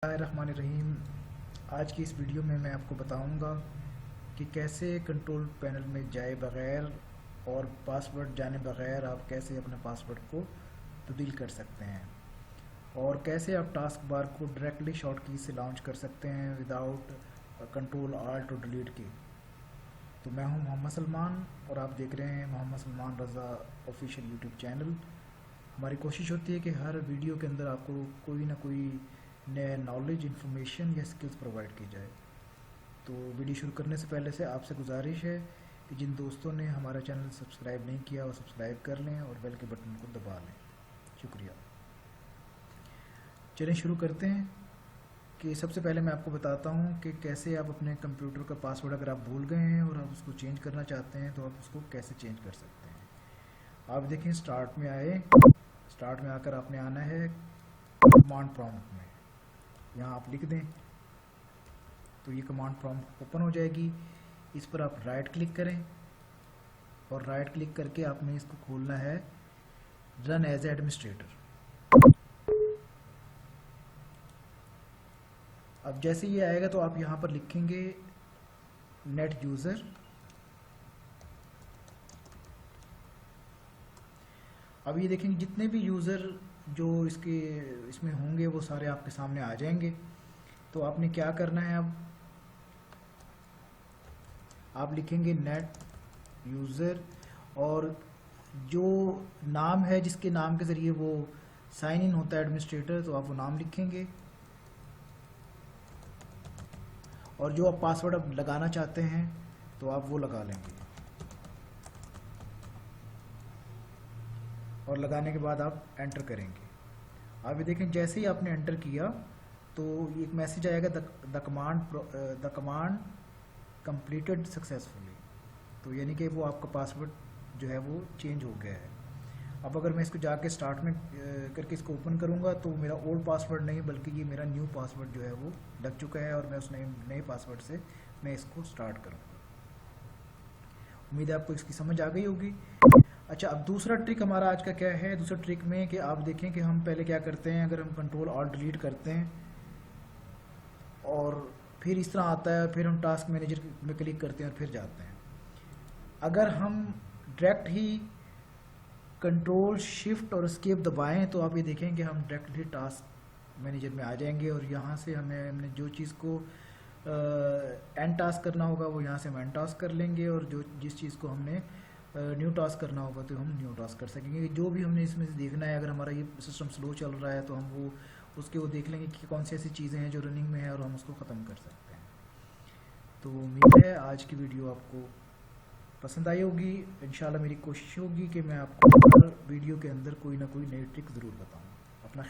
रहीम। आज की इस वीडियो में मैं आपको बताऊंगा कि कैसे कंट्रोल पैनल में जाए बगैर और पासवर्ड जाने बगैर आप कैसे अपने पासवर्ड को तब्दील कर सकते हैं और कैसे आप टास्क बार को डायरेक्टली शॉर्ट की से लॉन्च कर सकते हैं विदाउट कंट्रोल आल्ट और डिलीट की। तो मैं हूं मोहम्मद सलमान और आप देख रहे हैं मोहम्मद सलमान रज़ा ऑफिशियल यूट्यूब चैनल। हमारी कोशिश होती है कि हर वीडियो के अंदर आपको कोई ना कोई नए नॉलेज, इन्फॉर्मेशन या स्किल्स प्रोवाइड की जाए। तो वीडियो शुरू करने से पहले से आपसे गुजारिश है कि जिन दोस्तों ने हमारा चैनल सब्सक्राइब नहीं किया वो सब्सक्राइब कर लें और बेल के बटन को दबा लें। शुक्रिया। चलें शुरू करते हैं कि सबसे पहले मैं आपको बताता हूँ कि कैसे आप अपने कंप्यूटर का पासवर्ड अगर आप भूल गए हैं और आप उसको चेंज करना चाहते हैं तो आप उसको कैसे चेंज कर सकते हैं। आप देखें, स्टार्ट में आए, स्टार्ट में आकर आपने आना है कमांड प्रॉम्प्ट में, यहाँ आप लिख दें तो ये कमांड प्रॉम्प्ट ओपन हो जाएगी। इस पर आप राइट क्लिक करें और राइट क्लिक करके आपने इसको खोलना है रन एज एडमिनिस्ट्रेटर। अब जैसे ये आएगा तो आप यहाँ पर लिखेंगे नेट यूज़र। अब ये देखेंगे जितने भी यूज़र जो इसमें होंगे वो सारे आपके सामने आ जाएंगे। तो आपने क्या करना है, अब आप लिखेंगे नेट यूज़र और जो नाम है जिसके नाम के ज़रिए वो साइन इन होता है एडमिनिस्ट्रेटर, तो आप वो नाम लिखेंगे और जो आप पासवर्ड अब लगाना चाहते हैं तो आप वो लगा लेंगे और लगाने के बाद आप एंटर करेंगे। आप ये देखें जैसे ही आपने एंटर किया तो ये एक मैसेज आएगा द कमांड कंप्लीटेड सक्सेसफुली। तो यानी कि वो आपका पासवर्ड जो है वो चेंज हो गया है। अब अगर मैं इसको जाके स्टार्ट में करके इसको ओपन करूँगा तो मेरा ओल्ड पासवर्ड नहीं बल्कि ये मेरा न्यू पासवर्ड जो है वो लग चुका है और मैं उस नए पासवर्ड से मैं इसको स्टार्ट करूँगा। उम्मीद है आपको इसकी समझ आ गई होगी। अच्छा, अब दूसरा ट्रिक हमारा आज का क्या है। दूसरा ट्रिक में कि आप देखें कि हम पहले क्या करते हैं, अगर हम कंट्रोल ऑल्ट डिलीट करते हैं और फिर इस तरह आता है, फिर हम टास्क मैनेजर में क्लिक करते हैं और फिर जाते हैं। अगर हम डायरेक्ट ही कंट्रोल शिफ्ट और एस्केप दबाएं तो आप ये देखें कि हम डायरेक्टली टास्क मैनेजर में आ जाएंगे और यहाँ से हमने जो चीज़ को एंड टास्क करना होगा वो यहाँ से हम एंड टास्क कर लेंगे और जिस चीज़ को हमने न्यू टास्क करना होगा तो हम न्यू टास्क कर सकेंगे। जो भी हमने इसमें से देखना है, अगर हमारा ये सिस्टम स्लो चल रहा है तो हम वो देख लेंगे कि कौन सी ऐसी चीज़ें हैं जो रनिंग में है और हम उसको ख़त्म कर सकते हैं। तो उम्मीद है आज की वीडियो आपको पसंद आई होगी। इंशाल्लाह मेरी कोशिश होगी कि मैं आपको हर वीडियो के अंदर कोई ना कोई नई ट्रिक ज़रूर बताऊँ। अपना